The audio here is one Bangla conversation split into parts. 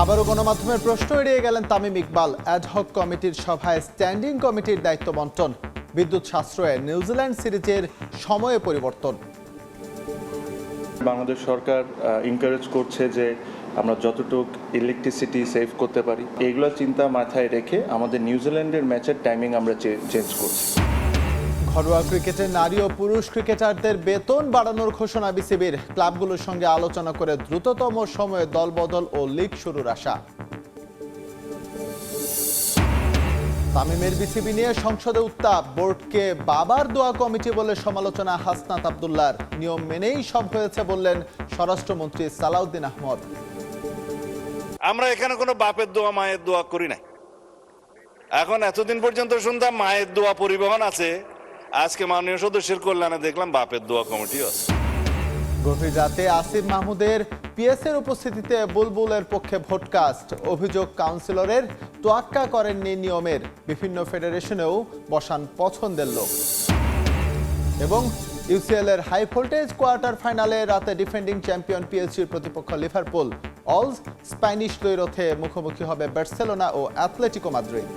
আবারও গণমাধ্যমের প্রশ্ন এড়িয়ে গেলেন তামিম ইকবাল। অ্যাডহক কমিটির সভায় স্ট্যান্ডিং কমিটির দায়িত্ব বন্টন, বিদ্যুৎ সাশ্রয়ে নিউজিল্যান্ড সিরিজের সময়ে পরিবর্তন। বাংলাদেশ সরকার এনকারেজ করছে যে আমরা যতটুকু ইলেকট্রিসিটি সেভ করতে পারি, এইগুলো চিন্তা মাথায় রেখে আমাদের নিউজিল্যান্ডের ম্যাচের টাইমিং আমরা চেঞ্জ করছি। ঘরোয়া ক্রিকেটে নারী ও পুরুষ ক্রিকেটারদের বেতন বাড়ানোর ঘোষণা বিসিবির। ক্লাবগুলোর সঙ্গে আলোচনা করে দ্রুততম সময়ে দলবদল ও লিগ শুরুর আশা। তামিমের বিসিবি নিয়ে সংসদে উত্তাপ, বোর্ডকে বাবার দোয়া কমিটি বলে সমালোচনা হাসনাত আব্দুল্লাহর। নিয়ম মেনেই সব হয়েছে বললেন স্বরাষ্ট্রমন্ত্রী সালাউদ্দিন আহমদ। আমরা এখানে কোনো বাপের দোয়া মায়ের দোয়া করি না। এখন এতদিন পর্যন্ত শুনতাম মায়ের দোয়া পরিবহন আছে, আজকে মাননীয় সদস্যের কল্যাণে দেখলাম বাপের দোয়া কমিটি আছে। গভীর রাতে আসিফ মাহমুদের পিএসের উপস্থিতিতে বুলবুলের পক্ষে ভোটকাস্ট। অভিযোগ কাউন্সিলরের তোয়াক্কা করেননি নিয়মের। বিভিন্ন ফেডারেশনেও বসান পছন্দের লোক। এবং ইউসিএল এর হাই ভোল্টেজ কোয়ার্টার ফাইনালে রাতে ডিফেন্ডিং চ্যাম্পিয়ন পিএসজির প্রতিপক্ষ লিভারপুল। অলস স্প্যানিশ দ্বৈরথে মুখোমুখি হবে বার্সেলোনা ও অ্যাথলেটিকো মাদ্রিদ।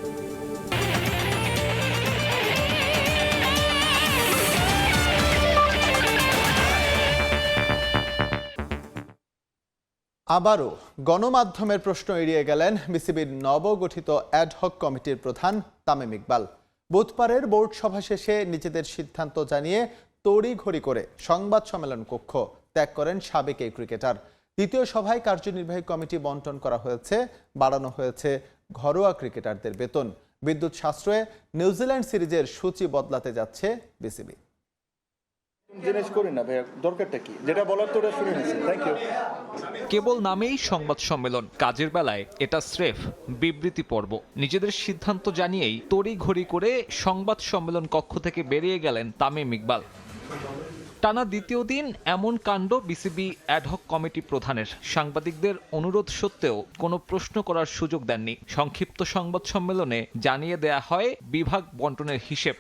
আবারও গণমাধ্যমের প্রশ্ন এড়িয়ে গেলেন বিসিবির নবগঠিত অ্যাডহক কমিটির প্রধান তামিম ইকবাল। বুধবারের বোর্ড সভা শেষে নিজেদের সিদ্ধান্ত জানিয়ে তড়িঘড়ি করে সংবাদ সম্মেলন কক্ষ ত্যাগ করেন সাবেক এই ক্রিকেটার। দ্বিতীয় সভায় কার্যনির্বাহী কমিটি বন্টন করা হয়েছে, বাড়ানো হয়েছে ঘরোয়া ক্রিকেটারদের বেতন। বিদ্যুৎ সাশ্রয়ে নিউজিল্যান্ড সিরিজের সূচি বদলাতে যাচ্ছে বিসিবি। জিনিস করি না ভাইয়া, দরকারটা কি? যেটা বলার তো ওটা শুনে নিয়েছি। Thank you. কেবল নামেই সংবাদ সম্মেলন, কাজের বেলায় এটা স্রেফ বিবৃতি পর্ব। নিজেদের সিদ্ধান্ত জানিয়েই তড়িঘড়ি করে সংবাদ সম্মেলন কক্ষ থেকে বেরিয়ে গেলেন তামিম ইকবাল। টানা দ্বিতীয় দিন এমন কাণ্ড বিসিবি অ্যাডহক কমিটি প্রধানের। সাংবাদিকদের অনুরোধ সত্ত্বেও কোনো প্রশ্ন করার সুযোগ দেননি। সংক্ষিপ্ত সংবাদ সম্মেলনে জানিয়ে দেয়া হয় বিভাগ বন্টনের হিসেব।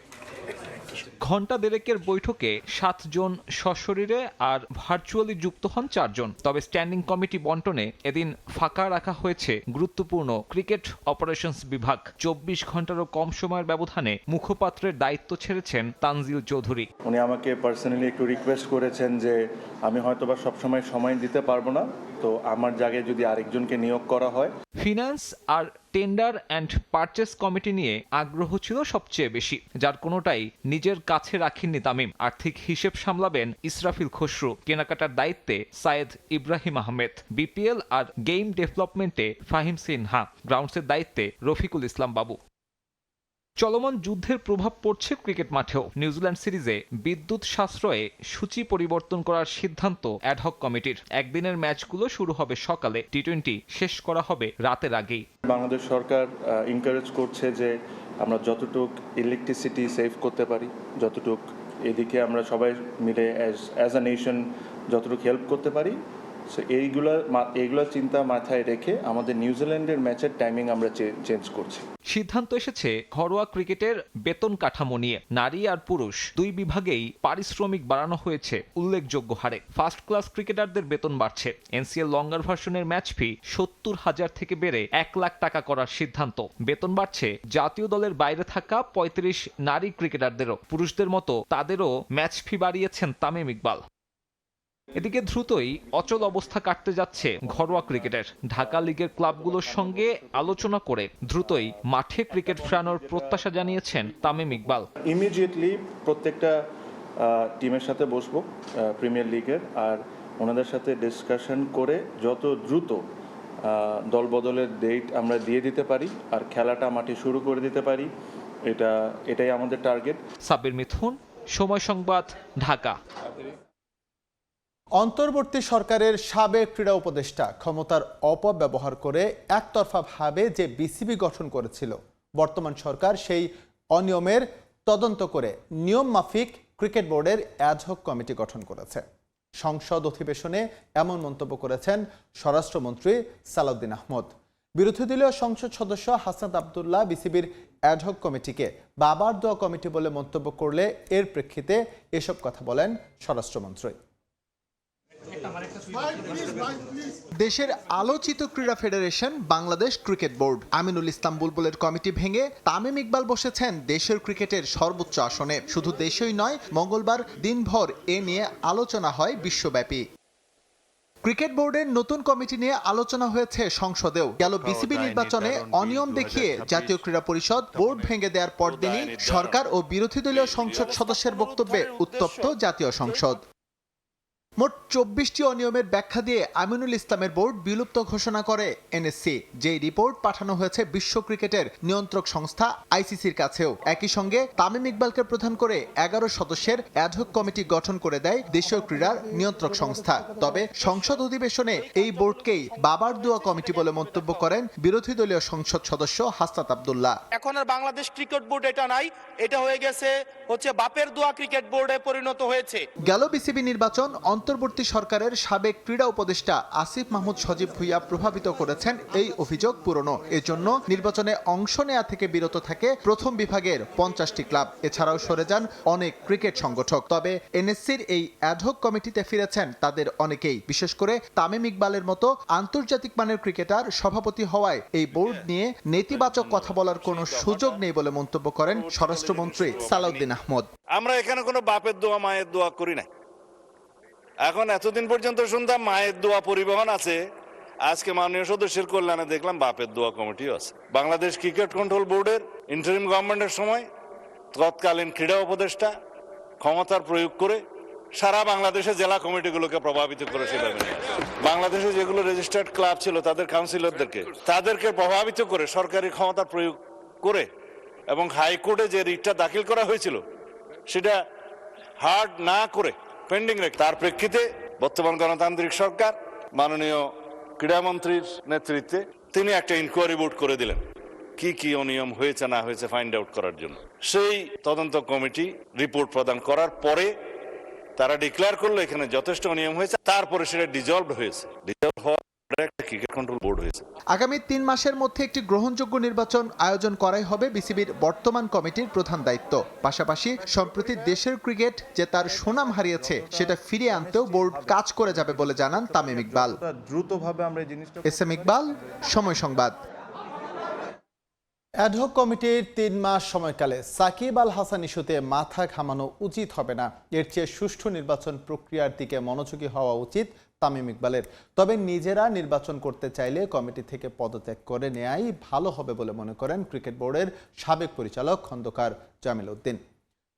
ঘণ্টা দেড়েকের বৈঠকে 7 জন সশরীরে আর ভার্চুয়ালি যুক্ত হন 4 জন। তবে স্ট্যান্ডিং কমিটি বন্টনে এদিন ফাঁকা রাখা হয়েছে গুরুত্বপূর্ণ ক্রিকেট অপারেশনস বিভাগ। 24 ঘণ্টারও কম সময়ের ব্যবধানে মুখপাত্রের দায়িত্ব ছেড়েছেন তানজিল চৌধুরী। উনি আমাকে পার্সোনালি একটু রিকোয়েস্ট করেছেন যে আমি হয়তোবা সবসময় সময় দিতে পারবো না, তো আমার জায়গায় যদি আরেকজনকে নিয়োগ করা হয়। ফিন্যান্স আর টেন্ডার অ্যান্ড পারচেস কমিটি নিয়ে আগ্রহ ছিল সবচেয়ে বেশি, যার কোনোটাই নিজের কাছে রাখেননি তামিম। আর্থিক হিসেব সামলাবেন ইসরাফিল খসরু, কেনাকাটার দায়িত্বে সায়েদ ইব্রাহিম আহমেদ, বিপিএল আর গেম ডেভেলপমেন্টে ফাহিম সিনহা, গ্রাউন্ডসের দায়িত্বে রফিকুল ইসলাম বাবু। চলমান যুদ্ধের প্রভাব পড়ছে ক্রিকেট মাঠেও। নিউজিল্যান্ড সিরিজে বিদ্যুৎ সাশ্রয়ে সূচি পরিবর্তন করার সিদ্ধান্ত অ্যাডহক কমিটির। একদিনের ম্যাচগুলো শুরু হবে সকালে, টি-20 শেষ করা হবে রাতের আগেই। বাংলাদেশ সরকার এনকারেজ করছে যে আমরা যতটুকু ইলেকট্রিসিটি সেভ করতে পারি, যতটুকু এদিকে আমরা সবাই মিলে অ্যাজ আ নেশন যতটুকু হেল্প করতে পারি, সো এইগুলো চিন্তা মাথায় রেখে আমাদের নিউজিল্যান্ডের ম্যাচের টাইমিং আমরা চেঞ্জ করছি। সিদ্ধান্ত এসেছে ঘরোয়া ক্রিকেটের বেতন কাঠামো নিয়ে। নারী আর পুরুষ দুই বিভাগেই পারিশ্রমিক বাড়ানো হয়েছে উল্লেখযোগ্য হারে। ফার্স্ট ক্লাস ক্রিকেটারদের বেতন বাড়ছে। এনসিএল লঙ্গার ভার্সনের ম্যাচ ফি 70,000 থেকে বেড়ে 1 লাখ টাকা করার সিদ্ধান্ত। বেতন বাড়ছে জাতীয় দলের বাইরে থাকা 35 নারী ক্রিকেটারদেরও। পুরুষদের মতো তাদেরও ম্যাচ ফি বাড়িয়েছেন তামিম ইকবাল। এদিকে দ্রুতই অচল অবস্থা কাটতে যাচ্ছে ঘরোয়া ক্রিকেটের। ঢাকা লিগের ক্লাবগুলোর সঙ্গে আলোচনা করে দ্রুতই মাঠে ক্রিকেট ফেরানোর প্রত্যাশা জানিয়েছেন তামিম ইকবাল। ইমিডিয়েটলি প্রত্যেকটা টিমের সাথে বসবো প্রিমিয়ার লিগের, আর ওনাদের সাথে ডিসকাশন করে যত দ্রুত দল বদলের ডেট আমরা দিয়ে দিতে পারি আর খেলাটা মাঠে শুরু করে দিতে পারি, এটাই আমাদের টার্গেট। সাব্বির মিথুন, সময় সংবাদ, ঢাকা। অন্তর্বর্তী সরকারের সাবেক ক্রীড়া উপদেষ্টা ক্ষমতার অপব্যবহার করে একতরফাভাবে যে বিসিবি গঠন করেছিল, বর্তমান সরকার সেই অনিয়মের তদন্ত করে নিয়ম মাফিক ক্রিকেট বোর্ডের অ্যাডহক কমিটি গঠন করেছে। সংসদ অধিবেশনে এমন মন্তব্য করেছেন স্বরাষ্ট্রমন্ত্রী সালাউদ্দিন আহমদ। বিরোধী দলীয় সংসদ সদস্য হাসনাত আব্দুল্লাহ বিসিবির অ্যাডহক কমিটিকে বাবার দোয়া কমিটি বলে মন্তব্য করলে এর প্রেক্ষিতে এসব কথা বলেন স্বরাষ্ট্রমন্ত্রী। দেশের আলোচিত ক্রীড়া federation Bangladesh cricket board Aminul Islam বুলবুলের কমিটি ভেঙে তামিম ইকবাল বসেছেন দেশের ক্রিকেটের সর্বোচ্চ আসনে। শুধু দেশেই নয়, মঙ্গলবার দিনভর এ নিয়ে আলোচনা হয় বিশ্বব্যাপী। ক্রিকেট বোর্ডের নতুন কমিটি নিয়ে আলোচনা হয়েছে সংসদেও। গেল বিসিবি নির্বাচনে অনিয়ম দেখিয়ে জাতীয় ক্রীড়া পরিষদ বোর্ড ভেঙে দেওয়ার পরদিনই সরকার ও বিরোধী দলীয় সংসদ সদস্যের বক্তব্যে উত্তপ্ত জাতীয় সংসদ। মোট 24টি অনিয়মের ব্যাখ্যা দিয়ে আমিনুল ইসলামের বোর্ড বিলুপ্ত ঘোষণা করে এনএসসি, যেই রিপোর্ট পাঠানো হয়েছে বিশ্ব ক্রিকেটের নিয়ন্ত্রক সংস্থা আইসিসির কাছেও। একই সঙ্গে তামিম ইকবালকে প্রধান করে 11 সদস্যের অ্যাডহক কমিটি গঠন করে দেয় দেশীয় ক্রীড়ার নিয়ন্ত্রক সংস্থা। তবে সংসদ অধিবেশনে এই বোর্ডকেই বাবার দোয়া কমিটি বলে মন্তব্য করেন বিরোধী দলীয় সংসদ সদস্য হাসনাত আব্দুল্লাহ। এখন আর বাংলাদেশ ক্রিকেট বোর্ড এটা নাই, এটা হয়ে গেছে বাপের দোয়া ক্রিকেট বোর্ডে পরিণত হয়েছে। গেল বিসিবি নির্বাচন অন্তর্বর্তী সরকারের সাবেক ক্রীড়া উপদেষ্টা আসিফ মাহমুদ সজীব ভুইয়া প্রভাবিত করেছেন এই অভিযোগ পুরনো। এজন্য নির্বাচনে অংশ নেয়া থেকে বিরত থাকে প্রথম বিভাগের 50টি ক্লাব। এছাড়াও সরে যান অনেক ক্রিকেট সংগঠক। তবে এনএসসির এই অ্যাডহক কমিটিতে ফিরেছেন তাদের অনেকেই। বিশেষ করে তামিম ইকবালের মতো আন্তর্জাতিক মানের ক্রিকেটার সভাপতি হওয়ায় এই বোর্ড নিয়ে নেতিবাচক কথা বলার কোনো সুযোগ নেই বলে মন্তব্য করেন স্বরাষ্ট্রমন্ত্রী সালাউদ্দিন আহমদ। আমরা এখানে কোনো বাপের দোয়া মায়ের দোয়া করি না। এখন এতদিন পর্যন্ত শুনতাম মায়ের দোয়া পরিবহন আছে, আজকে মাননীয় সদস্যের কল্যাণে দেখলাম বাপের দোয়া কমিটিও আছে। বাংলাদেশ ক্রিকেট কন্ট্রোল বোর্ডের ইন্টারিম গভর্নমেন্টের সময় তৎকালীন ক্রীড়া উপদেষ্টা ক্ষমতার প্রয়োগ করে সারা বাংলাদেশে জেলা কমিটিগুলোকে প্রভাবিত করে সেভাবে বাংলাদেশে যেগুলো রেজিস্টার্ড ক্লাব ছিল তাদের তাদেরকে প্রভাবিত করে সরকারি ক্ষমতার প্রয়োগ করে এবং হাইকোর্টে যে রিটটা দাখিল করা হয়েছিল সেটা হার্ড না করে পেন্ডিং রেখে তার প্রেক্ষিতে বর্তমান গণতান্ত্রিক সরকার মাননীয় ক্রীড়ামন্ত্রীর নেতৃত্বে তিনি একটা ইনকোয়ারি বোর্ড করে দিলেন কি কি অনিয়ম হয়েছে না হয়েছে ফাইন্ড আউট করার জন্য। সেই তদন্ত কমিটি রিপোর্ট প্রদান করার পরে তারা ডিক্লেয়ার করলো এখানে যথেষ্ট অনিয়ম হয়েছে, তারপরে সেটা ডিজলভ হয়েছে। ডিজলভ হওয়ার একটা ক্রিকেট কন্ট্রোল বোর্ড হয়েছে। আগামী 3 মাসের মধ্যে একটি গ্রহণযোগ্য নির্বাচন আয়োজন করাই হবে বিসিবির বর্তমান কমিটির প্রধান দায়িত্ব। পাশাপাশি সম্প্রতি দেশের ক্রিকেট যে তার সুনাম হারিয়েছে সেটা ফিরিয়ে আনতেও বোর্ড কাজ করে যাবে বলে জানান তামিম ইকবাল। দ্রুতভাবে আমরা এই জিনিসটা এসএম ইকবাল, সময় সংবাদ। অ্যাডহক কমিটির 3 মাস সময়কালে সাকিব আল হাসান ইস্যুতে মাথা ঘামানো উচিত হবে না। এর চেয়ে সুষ্ঠু নির্বাচন প্রক্রিয়ার দিকে মনোযোগী হওয়া উচিত তামিম ইকবালের। তবে নিজেরা নির্বাচন করতে চাইলে কমিটি থেকে পদত্যাগ করে নেয়াই ভালো হবে বলে মনে করেন ক্রিকেট বোর্ডের সাবেক পরিচালক খন্দকার জামিল উদ্দিন।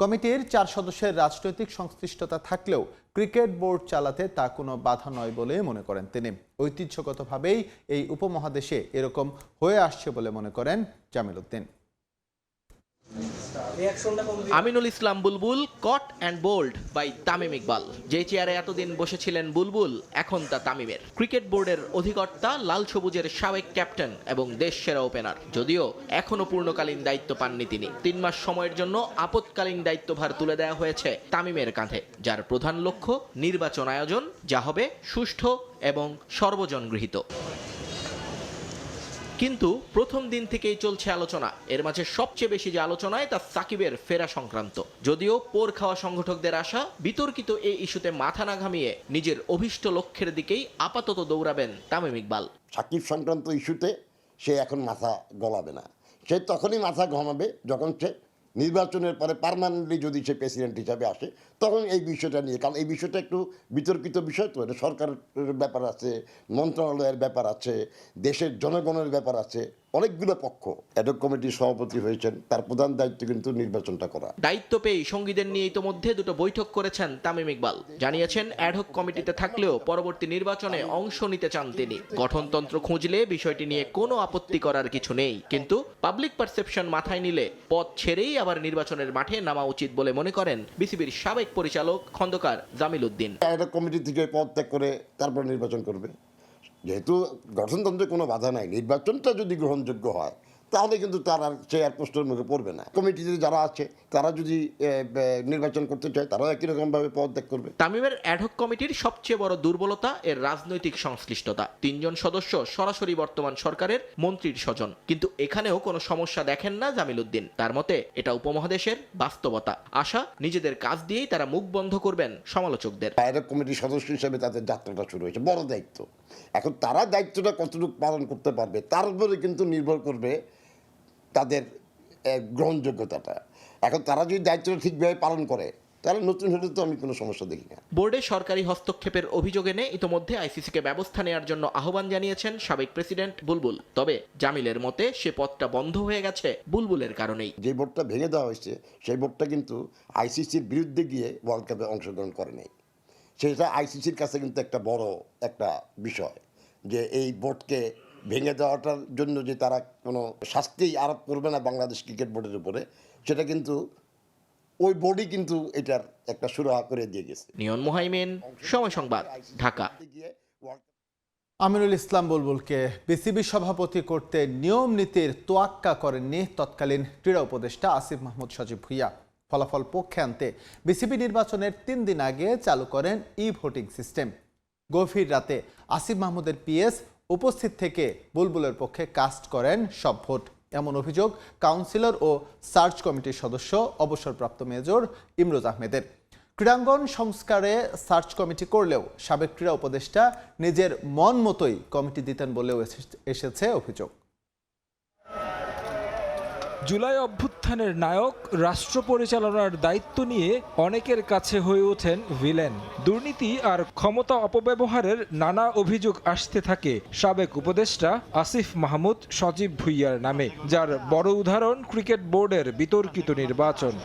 কমিটির 4 সদস্যের রাজনৈতিক সংশ্লিষ্টতা থাকলেও ক্রিকেট বোর্ড চালাতে তা কোনো বাধা নয় বলে মনে করেন তিনি। ঐতিহ্যগতভাবেই এই উপমহাদেশে এরকম হয়ে আসছে বলে মনে করেন Jamil Uddin. Aminul Islam Bulbul, caught and bowled by Tamim Iqbal. যে চেয়ারে এতদিন বসেছিলেন বুলবুল, এখন তা তামিমের। ক্রিকেট বোর্ডের অধিকর্তা, লাল সবুজের সাবেক ক্যাপ্টেন এবং দেশ সেরা ওপেনার। যদিও এখনো পূর্ণকালীন দায়িত্ব পাননি তিনি। 3 মাস সময়ের জন্য আপৎকালীন দায়িত্বভার তুলে দেওয়া হয়েছে তামিমের কাঁধে, যার প্রধান লক্ষ্য নির্বাচন আয়োজন, যা হবে সুষ্ঠু এবং সর্বজন গৃহীত। কিন্তু প্রথম দিন থেকেই চলছে আলোচনা। এর মাঝে সবচেয়ে বেশি যে আলোচনায় তা সাকিবের ফেরা সংক্রান্ত। যদিও পোর খাওয়া সংগঠকদের আশা, বিতর্কিত এই ইস্যুতে মাথা না ঘামিয়ে নিজের অভিষ্ট লক্ষ্যের দিকেই আপাতত দৌড়াবেন তামিম ইকবাল। সাকিব সংক্রান্ত ইস্যুতে সে এখন মাথা গলাবে না। সে তখনই মাথা ঘামাবে যখন সে নির্বাচনের পরে পার্মানেন্টলি যদি সে প্রেসিডেন্ট হিসাবে আসে, তখন এই বিষয়টা নিয়ে, কারণ এই বিষয়টা একটু বিতর্কিত বিষয় তো। এটা সরকারের ব্যাপার আছে, মন্ত্রণালয়ের ব্যাপার আছে, দেশের জনগণের ব্যাপার আছে, অনেকগুলো পক্ষ। অ্যাডহক কমিটির সভাপতি হয়েছেন, তার প্রধান দায়িত্ব কিন্তু নির্বাচনটা করা। দায়িত্ব পেয়ে সঙ্গীদের নিয়ে ইতোমধ্যে 2টো বৈঠক করেছেন তামিম ইকবাল। জানিয়েছেন অ্যাডহক কমিটিতে থাকলেও পরবর্তী নির্বাচনে অংশ নিতে চান তিনি। গঠনতন্ত্র খুঁজলে বিষয়টি নিয়ে কোনো আপত্তি করার কিছু নেই, কিন্তু পাবলিক পারসেপশন মাথায় নিলে পদ ছেড়েই আবার নির্বাচনের মাঠে নামা উচিত বলে মনে করেন বিসিবির সাবেক পরিচালক খন্দকার জামিল উদ্দিন। অ্যাডহক কমিটি থেকে পদত্যাগ করে তারপর নির্বাচন করবে। যেহেতু গঠনতন্ত্রে কোনো বাধা নাই, নির্বাচনটা যদি গ্রহণযোগ্য হয় তাহলে কিন্তু তারা চেয়ার পোস্টের মুখে পড়বে না। কমিটিতে যারা আছে তারা যদি নির্বাচন করতে চায় তারাও একই রকমভাবে পদত্যাগ করবে। তামিমের অ্যাডহক কমিটির সবচেয়ে বড় দুর্বলতা এর রাজনৈতিক সংশ্লিষ্টতা। 3 জন সদস্য সরাসরি বর্তমান সরকারের মন্ত্রীর স্বজন, কিন্তু এখানেও কোনো সমস্যা দেখেন না জামিল উদ্দিন। তার মতে এটা উপমহাদেশের বাস্তবতা। আশা নিজেদের কাজ দিয়েই তারা মুখ বন্ধ করবেন সমালোচকদের। অ্যাডহক কমিটির সদস্য হিসেবে তাদের যাত্রাটা শুরু হয়েছে, বড় দায়িত্ব। এখন তারা দায়িত্বটা কতটুকু পালন করতে পারবে তার উপরে কিন্তু নির্ভর করবে তাদের গ্রহণযোগ্যতাটা। এখন তারা যদি দায়িত্বটা ঠিকভাবে পালন করে তাহলে নতুন হলে তো আমি কোনো সমস্যা দেখি না। বোর্ডে সরকারি হস্তক্ষেপের অভিযোগ এনে ইতোমধ্যে আইসিসিকে ব্যবস্থা নেওয়ার জন্য আহ্বান জানিয়েছেন সাবেক প্রেসিডেন্ট বুলবুল। তবে জামিলের মতে সে পথটা বন্ধ হয়ে গেছে বুলবুলের কারণেই। যে বোর্ডটা ভেঙে দেওয়া হয়েছে সেই বোর্ডটা কিন্তু আইসিসির বিরুদ্ধে গিয়ে ওয়ার্ল্ড কাপে অংশগ্রহণ করে নাই। সেটা আইসিসির কাছে কিন্তু একটা বড় একটা বিষয় যে এই বোর্ডকে ভেঙে দেওয়াটার জন্য যে তারা কোনো শাস্তি আরোপ করবে না বাংলাদেশ ক্রিকেট বোর্ডের উপরে, সেটা কিন্তু ওই বোর্ডই কিন্তু এটার একটা সুরাহা করে দিয়ে গেছে। নিয়ন মুহাইমিন, সময় সংবাদ, ঢাকা। আমিনুল ইসলাম বুলবুলকে বিসিবি সভাপতি করতে নিয়ম নীতির তোয়াক্কা করেননি তৎকালীন ক্রীড়া উপদেষ্টা আসিফ মাহমুদ সজীব ভুঁইয়া। ফলাফল পক্ষে আনতে বিসিবি নির্বাচনের 3 দিন আগে চালু করেন ভোটিং সিস্টেম। গভীর রাতে আসিফ মাহমুদের পিএস উপস্থিত থেকে বুলবুলের পক্ষে কাস্ট করেন সব ভোট, এমন অভিযোগ কাউন্সিলর ও সার্চ কমিটির সদস্য অবসরপ্রাপ্ত মেজর ইমরোজ আহমেদের। ক্রীড়াঙ্গন সংস্কারে সার্চ কমিটি করলেও সাবেক ক্রীড়া উপদেষ্টা নিজের মন মতোই কমিটি দিতেন বলেও এসেছে অভিযোগ। জুলাই অভ্যুত্থানের নায়ক রাষ্ট্র পরিচালনার দায়িত্ব নিয়ে অনেকের কাছে হয়ে ওঠেন ভিলেন। দুর্নীতি আর ক্ষমতা অপব্যবহারের নানা অভিযোগ আসতে থাকে সাবেক উপদেষ্টা আসিফ মাহমুদ সজীব ভুঁইয়ার নামে, যার বড় উদাহরণ ক্রিকেট বোর্ডের বিতর্কিত নির্বাচন।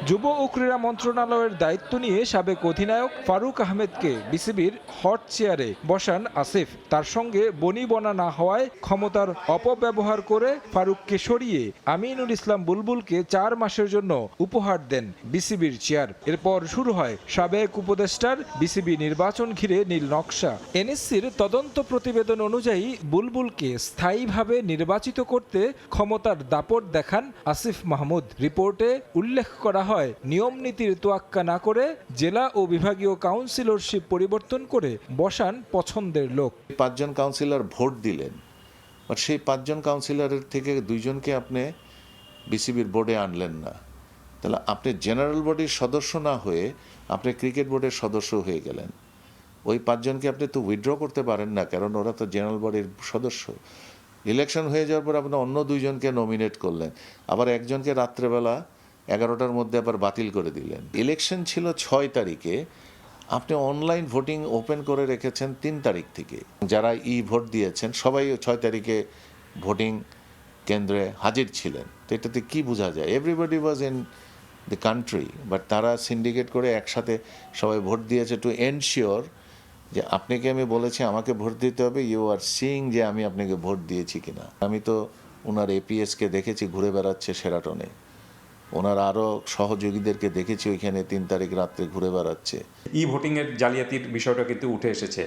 যুব ও ক্রীড়া মন্ত্রণালয়ের দায়িত্ব নিয়ে সাবেক অধিনায়ক ফারুক আহমেদকে বিসিবির হট চেয়ারে বসান আসিফ। তার সঙ্গে বনিবনা না হওয়ায় ক্ষমতার অপব্যবহার করে ফারুককে সরিয়ে আমিনুল ইসলাম বুলবুলকে 4 মাসের জন্য উপহার দেন বিসিবির চেয়ার। এরপর শুরু হয় সাবেক উপদেষ্টার বিসিবি নির্বাচন ঘিরে নীল নকশা। এনএসসির তদন্ত প্রতিবেদন অনুযায়ী বুলবুলকে স্থায়ীভাবে নির্বাচিত করতে ক্ষমতার দাপট দেখান আসিফ মাহমুদ। রিপোর্টে উল্লেখ করা হয় নিয়ম নীতির তোয়াক্কা না করে জেলা ও বিভাগীয় কাউন্সিলরশিপ পরিবর্তন করে বসান পছন্দের লোক। 5 জন কাউন্সিলর ভোট দিলেন, বাট সেই 5 জন কাউন্সিলরের থেকে 2 জনকে আপনি বিসিবির বোর্ডে আনলেন না। তাহলে আপনি জেনারেল বডির সদস্য না হয়ে আপনি ক্রিকেট বোর্ডের সদস্য হয়ে গেলেন। ওই 5 জনকে আপনি তো উইথড্র করতে পারেন না, কারণ ওরা তো জেনারেল বডির সদস্য। ইলেকশন হয়ে যাওয়ার পর আপনি অন্য 2 জনকে নমিনেট করলেন, আবার একজনকে রাত্রেবেলা 11টার মধ্যে আবার বাতিল করে দিলেন। ইলেকশন ছিল 6 তারিখে, আপনি অনলাইন ভোটিং ওপেন করে রেখেছেন 3 তারিখ থেকে। যারা ভোট দিয়েছেন সবাই 6 তারিখে ভোটিং কেন্দ্রে হাজির ছিলেন। তো এটাতে কি বোঝা যায়? Everybody was in the country, but তারা সিন্ডিকেট করে একসাথে সবাই ভোট দিয়েছে টু এনশিওর যে আপনাকে আমি বলেছি আমাকে ভোট দিতে হবে, ইউ আর সিইং যে আমি আপনাকে ভোট দিয়েছি কিনা। আমি তো ওনার এপিএসকে দেখেছি ঘুরে বেড়াচ্ছে শেরাটনে, ওনার আরও সহযোগীদেরকে দেখেছি ওইখানে 3 তারিখ রাত্রে ঘুরে বেড়াচ্ছে। ভোটিংয়ের জালিয়াতির বিষয়টা কিন্তু উঠে এসেছে।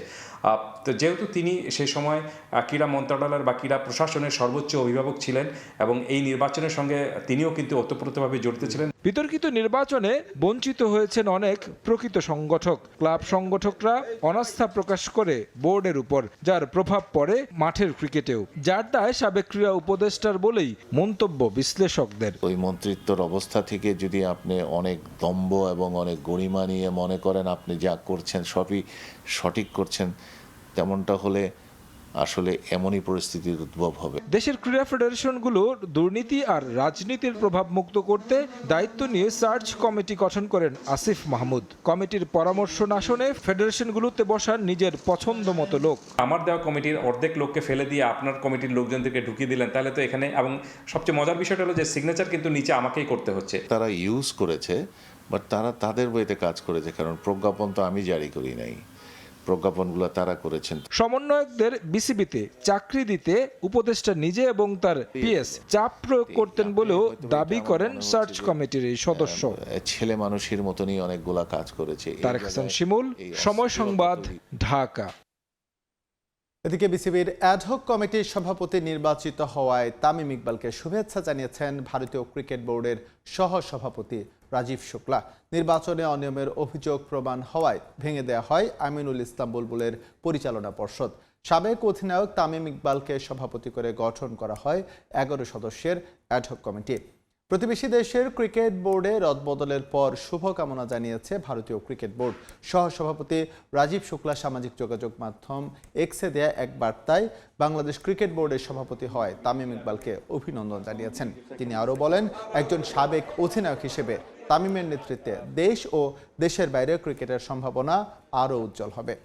তো যেহেতু তিনি সেই সময় ক্রীড়া মন্ত্রণালয়ের বা ক্রীড়া প্রশাসনের সর্বোচ্চ অভিভাবক ছিলেন এবং এই নির্বাচনের সঙ্গে তিনিও কিন্তু ওতপ্রোতভাবে জড়িত ছিলেন। বিতর্কিত নির্বাচনে বঞ্চিত হয়েছেন অনেক প্রকৃত সংগঠক। ক্লাব সংগঠকরা অনাস্থা প্রকাশ করে বোর্ডের উপর, যার প্রভাব পড়ে মাঠের ক্রিকেটেও, যার দায় সাবেক ক্রীড়া উপদেষ্টার বলেই মন্তব্য বিশ্লেষকদের। ওই মন্ত্রিত্বর অবস্থা থেকে যদি আপনি অনেক দম্ভ এবং অনেক গরিমা নিয়ে মনে করেন আপনি যা করছেন সবই সঠিক করছেন, তেমনটা হলে আসলে এমনই পরিস্থিতির উদ্ভব হবে। দেশের ক্রীড়া ফেডারেশনগুলোর দুর্নীতি আর রাজনীতির প্রভাব মুক্ত করতে দায়িত্ব নিয়ে সার্চ কমিটি গঠন করেন আসিফ মাহমুদ। কমিটির পরামর্শ না শুনে ফেডারেশনগুলোতে বসান নিজের পছন্দ মতো লোক। আমার দেওয়া কমিটির অর্ধেক লোককে ফেলে দিয়ে আপনার কমিটির লোকজনদেরকে ঢুকিয়ে দিলেন, তাহলে তো এখানে, এবং সবচেয়ে মজার বিষয়টা হলো যে সিগনেচার কিন্তু নিচে আমাকেই করতে হচ্ছে। তারা ইউজ করেছে, বাট তারা তাদের বইতে কাজ করেছে, কারণ প্রজ্ঞাপন তো আমি জারি করি নাই, প্রজ্ঞাপনগুলো তারা করেছেন। সমন্বয়কদের বিসিবিতে চাকরি দিতে উপদেষ্টা নিজে এবং তার পিএস চাপ প্রয়োগ করতেন বলেও দাবি করেন সার্চ কমিটির এই সদস্য। ছেলে মানুষের মতনই অনেকগুলা কাজ করেছে। তারেক হাসান শিমুল, সময় সংবাদ, ঢাকা। এদিকে বিসিবির অ্যাডহক কমিটির সভাপতি নির্বাচিত হওয়ায় তামিম ইকবালকে শুভেচ্ছা জানিয়েছেন ভারতীয় ক্রিকেট বোর্ডের সহ সভাপতি রাজীব শুক্লা। নির্বাচনে অনিয়মের অভিযোগ প্রমাণ হওয়ায় ভেঙে দেওয়া হয় আমিনুল ইসলাম বুলবুলের পরিচালনা পর্ষদ। সাবেক অধিনায়ক তামিম ইকবালকে সভাপতি করে গঠন করা হয় 11 সদস্যের অ্যাডহক কমিটি। প্রতিবেশী দেশের ক্রিকেট বোর্ডে রদবদলের পর শুভকামনা জানিয়েছে ভারতীয় ক্রিকেট বোর্ড। সহসভাপতি রাজীব শুক্লা সামাজিক যোগাযোগ মাধ্যম এক্সে দেয়া এক বার্তায় বাংলাদেশ ক্রিকেট বোর্ডের সভাপতি হয় তামিম ইকবালকে অভিনন্দন জানিয়েছেন। তিনি আরও বলেন, একজন সাবেক অধিনায়ক হিসেবে তামিমের নেতৃত্বে দেশ ও দেশের বাইরে ক্রিকেটের সম্ভাবনা আরও উজ্জ্বল হবে।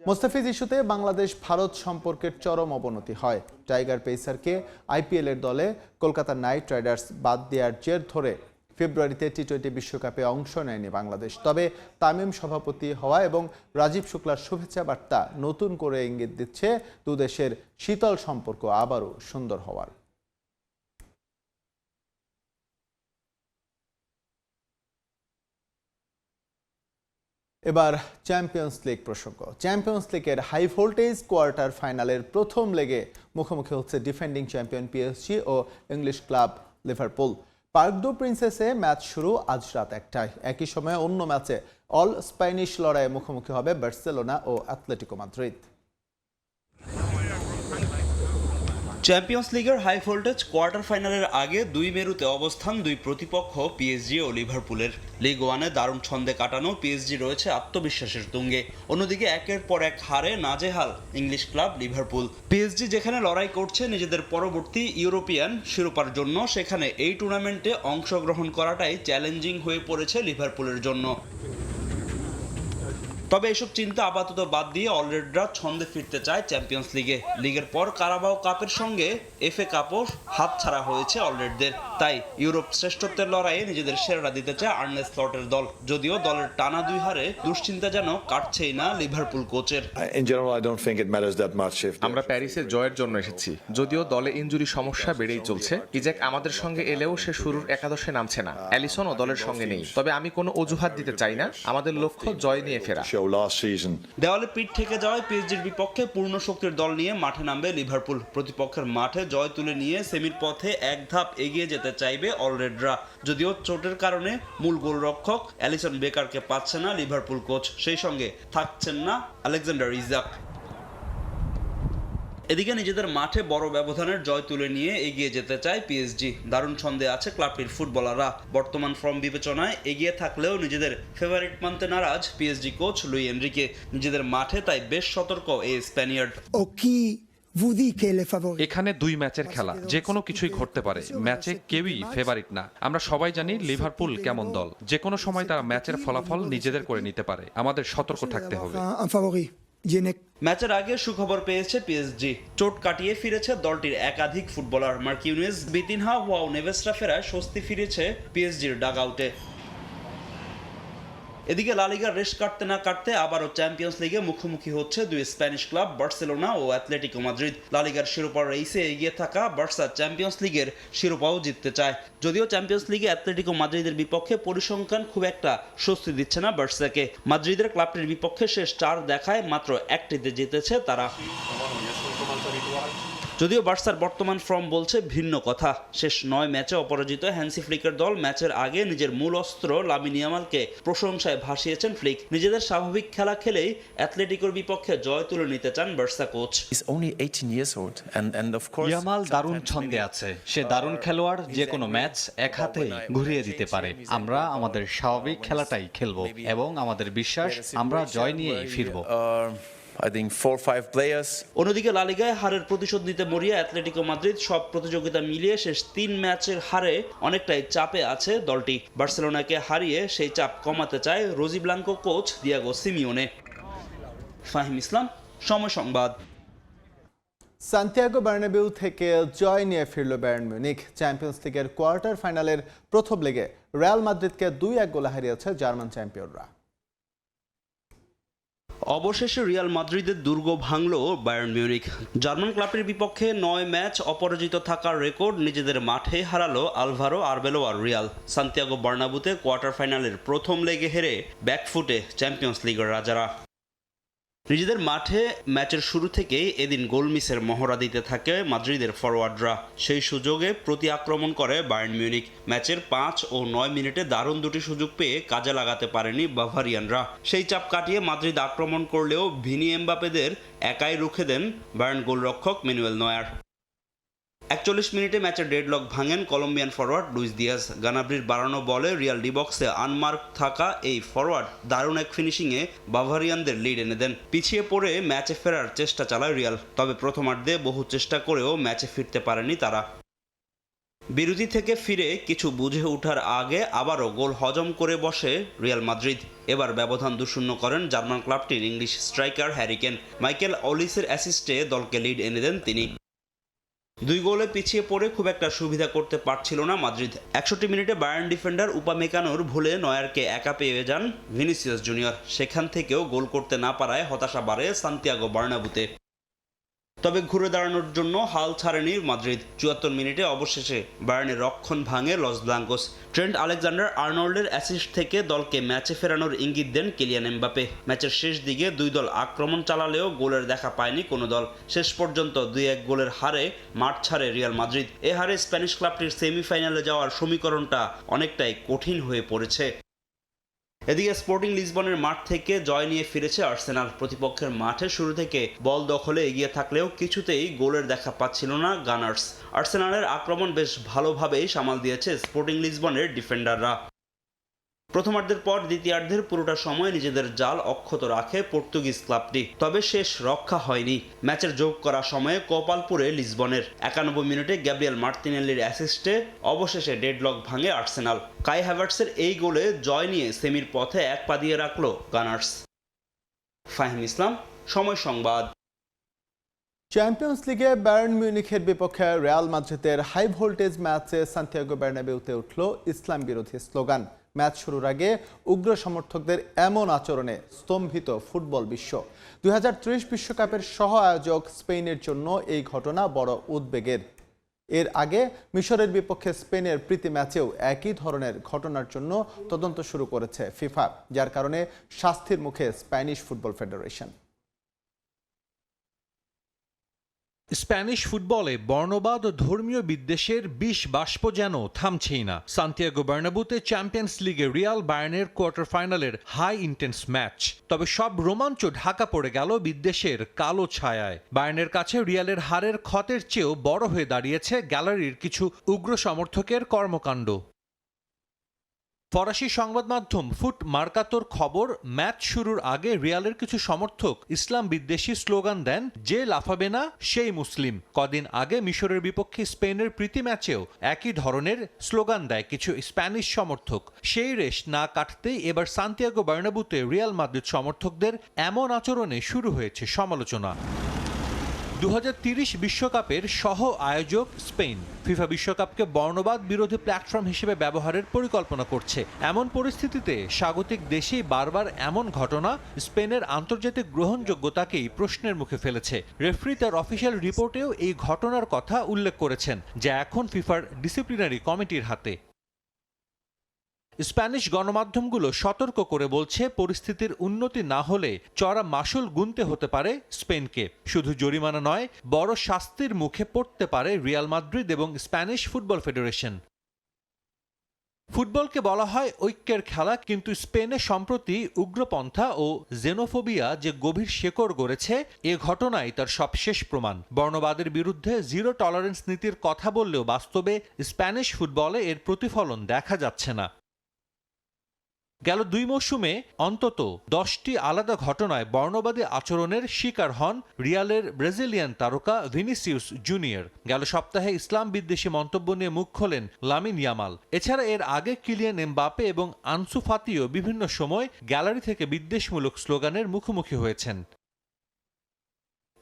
মোস্তাফিজ ইস্যুতে বাংলাদেশ ভারত সম্পর্কের চরম অবনতি হয়। টাইগার পেসারকে আইপিএলের দলে কলকাতা নাইট রাইডার্স বাদ দেওয়ার জের ধরে ফেব্রুয়ারিতে টি-20 বিশ্বকাপে অংশ নেয়নি বাংলাদেশ। তবে তামিম সভাপতি হওয়া এবং রাজীব শুক্লার শুভেচ্ছা বার্তা নতুন করে ইঙ্গিত দিচ্ছে দুদেশের শীতল সম্পর্ক আবারও সুন্দর হওয়ার। এবার চ্যাম্পিয়ন্স লিগ প্রসঙ্গ। চ্যাম্পিয়ন্স লিগের হাই ভোল্টেজ কোয়ার্টার ফাইনালের প্রথম লেগে মুখোমুখি হচ্ছে ডিফেন্ডিং চ্যাম্পিয়ন পিএসজি ও English club Liverpool. Parc des প্রিন্সেসে ম্যাচ শুরু আজ রাত 1টায়। একই সময়ে অন্য ম্যাচে অল স্প্যানিশ লড়াইয়ে মুখোমুখি হবে বার্সেলোনা ও অ্যাথলেটিকো মাদ্রিদ। চ্যাম্পিয়ন্স লিগের হাই ভোল্টেজ কোয়ার্টার ফাইনালের আগে দুই মেরুতে অবস্থান দুই প্রতিপক্ষ পিএসজি ও লিভারপুলের। লিগ ওয়ানে দারুণ ছন্দে কাটানো পিএসজি রয়েছে আত্মবিশ্বাসের তুঙ্গে, অন্যদিকে একের পর এক হারে নাজেহাল ইংলিশ ক্লাব লিভারপুল। পিএসজি যেখানে লড়াই করছে নিজেদের পরবর্তী ইউরোপিয়ান শিরোপার জন্য, সেখানে এই টুর্নামেন্টে অংশগ্রহণ করাটাই চ্যালেঞ্জিং হয়ে পড়েছে লিভারপুলের জন্য। তবে এসব চিন্তা আপাতত বাদ দিয়ে অলরেডরা ছন্দে ফিরতে চায় চ্যাম্পিয়ন্স লিগে। লিগের পর কারাবাও কাপের সঙ্গে এফএ কাপও হাতছাড়া হয়েছে অলরেডদের। তাই ইউরোপ শ্রেষ্ঠত্বের লড়াইয়ে নিজেদের সেরাটা দিতে চায় আর্নে স্লটের দল। যদিও দলের টানা 2 হারে দুশ্চিন্তা যেন কাটছেই না লিভারপুল কোচের। আমরা প্যারিসে জয়ের জন্য এসেছি, যদিও দলে ইনজুরি সমস্যা বেড়েই চলছে। ইজাক আমাদের সঙ্গে এলেও সে শুরুর একাদশে নামছে না। অ্যালিসন ও দলের সঙ্গে নেই। তবে আমি কোনো অজুহাত দিতে চাই না, আমাদের লক্ষ্য জয় নিয়ে ফেরা। দেওয়ালে পিঠ থেকে যাওয়ায় পিএসজির বিপক্ষে পূর্ণ শক্তির দল নিয়ে মাঠে নামবে লিভারপুল। প্রতিপক্ষের মাঠে জয় তুলে নিয়ে সেমির পথে এক ধাপ এগিয়ে যেতে চাইবে অলরেডরা। যদিও চোটের কারণে মূল গোলরক্ষক অ্যালিসন বেকারকে পাচ্ছে না লিভারপুল কোচ, সেই সঙ্গে থাকছেন না আলেকজান্ডার ইজাক। এদিকে নিজেদের মাঠে বড় ব্যবধানের জয় তুলে নিয়ে এগিয়ে যেতে চায় পিএসজি। দারুণ ছন্দে আছে ক্লাবটির ফুটবলাররা। বর্তমান ফর্ম বিবেচনায় এগিয়ে থাকলেও নিজেদের ফেভারিট মানতে নারাজ পিএসজি কোচ লুই এনরিকে। নিজেদের মাঠে তাই বেশ সতর্ক এই স্প্যানিয়ার্ড। এখানে 2 ম্যাচের খেলা, যে কোনো কিছুই ঘটতে পারে। ম্যাচে কেউই ফেভারিট না। আমরা সবাই জানি লিভারপুল কেমন দল, যে কোনো সময় তারা ম্যাচের ফলাফল নিজেদের করে নিতে পারে। আমাদের সতর্ক থাকতে হবে। ম্যাচের আগে সুখবর পেয়েছে পিএসজি। চোট কাটিয়ে ফিরেছে দলটির একাধিক ফুটবলার। মার্কিউনেস, বিতিনহা, ওয়াও নেভেসরা ফেরায় স্বস্তি ফিরেছে পিএসজির ডাগআউটে। এদিকে লা লিগার রেশ কাটতে না কাটতে আবারও চ্যাম্পিয়ন্স লিগে মুখোমুখি হচ্ছে দুই স্প্যানিশ ক্লাব বার্সেলোনা ও অ্যাথলেটিকো মাদ্রিদ। লা লিগার শিরোপার রেসে এগিয়ে থাকা বার্সা চ্যাম্পিয়ন্স লিগের শিরোপাও জিততে চায়। যদিও চ্যাম্পিয়ন্স লিগে অ্যাথলেটিকো মাদ্রিদের বিপক্ষে পরিসংখ্যান খুব একটা স্বস্তি দিচ্ছে না বার্সাকে। মাদ্রিদের ক্লাবটির বিপক্ষে শেষ 4 দেখায় মাত্র 1টিতে জিতেছে তারা। যদিও বার্সার বর্তমান ফর্ম বলছে ভিন্ন কথা। শেষ 9 ম্যাচে অপরাজিত হ্যান্সি ফ্লিকের দল ম্যাচের আগে নিজের মূল অস্ত্র লামিন ইয়ামালকে প্রশংসায় ভাসিয়েছেন ফ্লিক। নিজেদের স্বাভাবিক খেলা খেলেই অ্যাথলেটিকোর বিপক্ষে জয় তুলে নিতে চান বার্সা কোচ। ইয়ামাল দারুণ ছন্দে আছে। সে দারুণ খেলোয়াড়, যে কোনো ম্যাচ এক হাতেই ঘুরিয়ে দিতে পারে। আমরা আমাদের স্বাভাবিক খেলাটাই খেলবো এবং আমাদের বিশ্বাস আমরা জয় নিয়েই ফিরবো। অন্যদিকে লা লিগায় হারের প্রতিশোধ নিতে মরিয়া অ্যাথলেটিকো মাদ্রিদ সব প্রতিযোগিতা মিলিয়ে শেষ 3 ম্যাচের হারে অনেকটাই চাপে আছে দলটি। বার্সেলোনাকে হারিয়ে সেই চাপ কমাতে চায় Rojiblancos coach Diego Simeone. Fahim Islam, Somoy Sangbad. Santiago Bernabeu থেকে জয় নিয়ে ফিরল বায়ার্ন মিউনিখ। চ্যাম্পিয়ন্স লিগের কোয়ার্টার ফাইনালের প্রথম লেগে রিয়াল মাদ্রিদকে 2-1 গোলে হারিয়েছে জার্মান চ্যাম্পিয়নরা। অবশেষে রিয়াল মাদ্রিদের দুর্গ ভাঙল বায়ার্ন মিউনিখ। জার্মান ক্লাবের বিপক্ষে 9 ম্যাচ অপরাজিত থাকার রেকর্ড নিজেদের মাঠে হারালো আলভারো আরবেলোয়ার রিয়াল। সান্তিয়াগো বার্নাবুতে কোয়ার্টার ফাইনালের প্রথম লেগে হেরে ব্যাকফুটে চ্যাম্পিয়ন্স লিগের রাজারা। নিজেদের মাঠে ম্যাচের শুরু থেকেই এদিন গোল মিসের মহড়া দিতে থাকে মাদ্রিদের ফরওয়ার্ডরা। সেই সুযোগে প্রতি আক্রমণ করে বায়ার্ন মিউনিখ। ম্যাচের 5 ও 9 মিনিটে দারুণ দুটি সুযোগ পেয়ে কাজে লাগাতে পারেনি বাভারিয়ানরা। সেই চাপ কাটিয়ে মাদ্রিদ আক্রমণ করলেও ভিনি এমবাপেদের একাই রুখে দেন বায়ার্ন গোলরক্ষক ম্যানুয়েল নয়ার। 41 মিনিটে ম্যাচের ডেডলক ভাঙেন কলম্বিয়ান ফরওয়ার্ড লুইস দিয়াজ। গানাব্রির বাড়ানো বলে রিয়াল ডি বক্সে আনমার্ক থাকা এই ফরওয়ার্ড দারুণ এক ফিনিশিংয়ে বাভারিয়ানদের লিড এনে দেন। পিছিয়ে পড়ে ম্যাচে ফেরার চেষ্টা চালায় রিয়াল, তবে প্রথমার্ধে বহু চেষ্টা করেও ম্যাচে ফিরতে পারেনি তারা। বিরতি থেকে ফিরে কিছু বুঝে ওঠার আগে আবারও গোল হজম করে বসে রিয়াল মাদ্রিদ। এবার ব্যবধান 2-0 করেন জার্মান ক্লাবটির English striker Harry Kane. Michael অলিসের অ্যাসিস্টে দলকে লিড এনে দেন তিনি। 2 গোলে পিছিয়ে পড়ে খুব একটা সুবিধা করতে পারছিল না মাদ্রিদ। 61 মিনিটে বায়ার্ন ডিফেন্ডার উপামেকানোর ভুলে নয়ারকে একা পেয়ে যান ভিনিসিয়াস জুনিয়র। সেখান থেকেও গোল করতে না পারায় হতাশা বাড়ে সান্তিয়াগো বার্নাবুতে। তবে ঘুরে দাঁড়ানোর জন্য হাল ছাড়েনি মাদ্রিদ। 74 মিনিটে অবশেষে বায়ার্নের রক্ষণ ভাঙে লস ব্লাঙ্কোস। ট্রেন্ট আলেকজান্ডার আর্নল্ডের অ্যাসিস্ট থেকে দলকে ম্যাচে ফেরানোর ইঙ্গিত দেন কিলিয়ান এমবাপে। ম্যাচের শেষ দিকে দুই দল আক্রমণ চালালেও গোলের দেখা পায়নি কোনো দল। শেষ পর্যন্ত 2-1 গোলের হারে মাঠ ছাড়ে রিয়াল মাদ্রিদ। এ হারে স্প্যানিশ ক্লাবটির সেমিফাইনালে যাওয়ার সমীকরণটা অনেকটাই কঠিন হয়ে পড়েছে। এদিকে স্পোর্টিং লিসবনের মাঠ থেকে জয় নিয়ে ফিরেছে আর্সেনাল। প্রতিপক্ষের মাঠে শুরু থেকে বল দখলে এগিয়ে থাকলেও কিছুতেই গোলের দেখা পাচ্ছিল না গানার্স। আর্সেনালের আক্রমণ বেশ ভালোভাবেই সামাল দিয়েছে স্পোর্টিং লিসবনের ডিফেন্ডাররা। প্রথমার্ধের পর দ্বিতীয়ার্ধের পুরোটা সময় নিজেদের জাল অক্ষত রাখে পর্তুগিজ ক্লাবটি, তবে শেষ রক্ষা হয়নি। ম্যাচের যোগ করা সময়ে কপালপুরে লিসবনের। 91 মিনিটে গ্যাব্রিয়েল মার্তিনেল্লির অ্যাসিস্টে অবশেষে ডেডলক ভাঙে আর্সেনাল। কাই হ্যাভার্টসের এই গোলে জয় নিয়ে সেমির পথে এক পা দিয়ে রাখল গানার্স। ফাহিম ইসলাম, সময় সংবাদ। চ্যাম্পিয়ন্স লিগে বায়ার্ন মিউনিখের বিপক্ষে রিয়াল মাদ্রিদের হাই ভোল্টেজ ম্যাচে সান্তিয়াগো বার্নাবেউতে উঠল ইসলাম বিরোধী স্লোগান। ম্যাচ শুরুর আগে উগ্র সমর্থকদের এমন আচরণে স্তম্ভিত ফুটবল বিশ্ব। 2030 বিশ্বকাপের সহ আয়োজক স্পেনের জন্য এই ঘটনা বড় উদ্বেগের। এর আগে মিশরের বিপক্ষে স্পেনের প্রীতি ম্যাচেও একই ধরনের ঘটনার জন্য তদন্ত শুরু করেছে ফিফা, যার কারণে শাস্তির মুখে স্প্যানিশ ফুটবল ফেডারেশন। স্প্যানিশ ফুটবলে বর্ণবাদ ও ধর্মীয় বিদ্বেষের বিষ বাষ্প যেন থামছেই না। সান্তিয়াগো বার্নাবুতে চ্যাম্পিয়ন্স লিগে রিয়াল বায়ার্নের কোয়ার্টার ফাইনালের হাই ইন্টেন্স ম্যাচ। তবে সব রোমাঞ্চ ঢাকা পড়ে গেল বিদ্বেষের কালো ছায়ায়। বায়ার্নের কাছে রিয়ালের হারের ক্ষতের চেয়েও বড় হয়ে দাঁড়িয়েছে গ্যালারির কিছু উগ্র সমর্থকের কর্মকাণ্ড। ফরাসি সংবাদ মাধ্যম ফুট মার্কাতোর খবর, ম্যাচ শুরুর আগে রিয়ালের কিছু সমর্থক ইসলাম বিদ্বেষী স্লোগান দেন, যে লাফাবে না সেই মুসলিম। কদিন আগে মিশরের বিপক্ষে স্পেনের প্রীতি ম্যাচেও একই ধরনের স্লোগান দেয় কিছু স্প্যানিশ সমর্থক। সেই রেশ না কাটতেই এবার সান্তিয়াগো বার্নাবুতে রিয়াল মাদ্রিদ সমর্থকদের এমন আচরণে শুরু হয়েছে সমালোচনা। 2030 বিশ্বকাপের সহ আয়োজক স্পেন ফিফা বিশ্বকাপকে বর্ণবাদ বিরোধী প্ল্যাটফর্ম হিসেবে ব্যবহারের পরিকল্পনা করছে। এমন পরিস্থিতিতে স্বাগতিক দেশেই বারবার এমন ঘটনা স্পেনের আন্তর্জাতিক গ্রহণযোগ্যতাকেই প্রশ্নের মুখে ফেলেছে। রেফারি তার অফিসিয়াল রিপোর্টেও এই ঘটনার কথা উল্লেখ করেছেন, যা এখন ফিফার ডিসিপ্লিনারি কমিটির হাতে। স্প্যানিশ গণমাধ্যমগুলো সতর্ক করে বলছে, পরিস্থিতির উন্নতি না হলে চড়া মাশুল গুনতে হতে পারে স্পেনকে। শুধু জরিমানা নয়, বড় শাস্তির মুখে পড়তে পারে রিয়াল মাদ্রিদ এবং স্প্যানিশ ফুটবল ফেডারেশন। ফুটবলকে বলা হয় ঐক্যের খেলা, কিন্তু স্পেনে সম্প্রতি উগ্রপন্থা ও জেনোফোবিয়া যে গভীর শেকড় গড়েছে, এ ঘটনাই তার সবশেষ প্রমাণ। বর্ণবাদের বিরুদ্ধে জিরো টলারেন্স নীতির কথা বললেও বাস্তবে স্প্যানিশ ফুটবলে এর প্রতিফলন দেখা যাচ্ছে না। গেল 2 মৌসুমে অন্তত 10টি আলাদা ঘটনায় বর্ণবাদী আচরণের শিকার হন রিয়ালের ব্রাজিলিয়ান তারকা ভিনিসিয়াস জুনিয়র। গেল সপ্তাহে ইসলাম বিদ্বেষী মন্তব্য নিয়ে মুখ খোলেন লামিন ইয়ামাল। এছাড়া এর আগে কিলিয়ান এমবাপে এবং আনসু ফাতিও বিভিন্ন সময় গ্যালারি থেকে বিদ্বেষমূলক স্লোগানের মুখোমুখি হয়েছেন।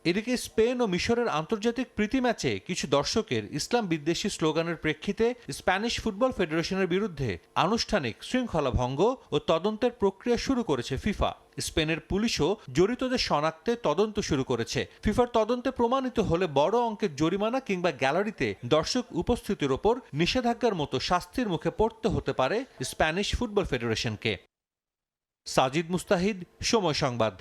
এদিকে স্পেন ও মিশরের আন্তর্জাতিক প্রীতি ম্যাচে কিছু দর্শকের ইসলাম বিদ্বেষী স্লোগানের প্রেক্ষিতে স্প্যানিশ ফুটবল ফেডারেশনের বিরুদ্ধে আনুষ্ঠানিক শৃঙ্খলা ভঙ্গ ও তদন্তের প্রক্রিয়া শুরু করেছে ফিফা। স্পেনের পুলিশও জড়িতদের শনাক্তে তদন্ত শুরু করেছে। ফিফার তদন্তে প্রমাণিত হলে বড় অঙ্কের জরিমানা কিংবা গ্যালারিতে দর্শক উপস্থিতির ওপর নিষেধাজ্ঞার মতো শাস্তির মুখে পড়তে হতে পারে স্প্যানিশ ফুটবল ফেডারেশনকে। সাজিদ মুস্তাহিদ, সময় সংবাদ।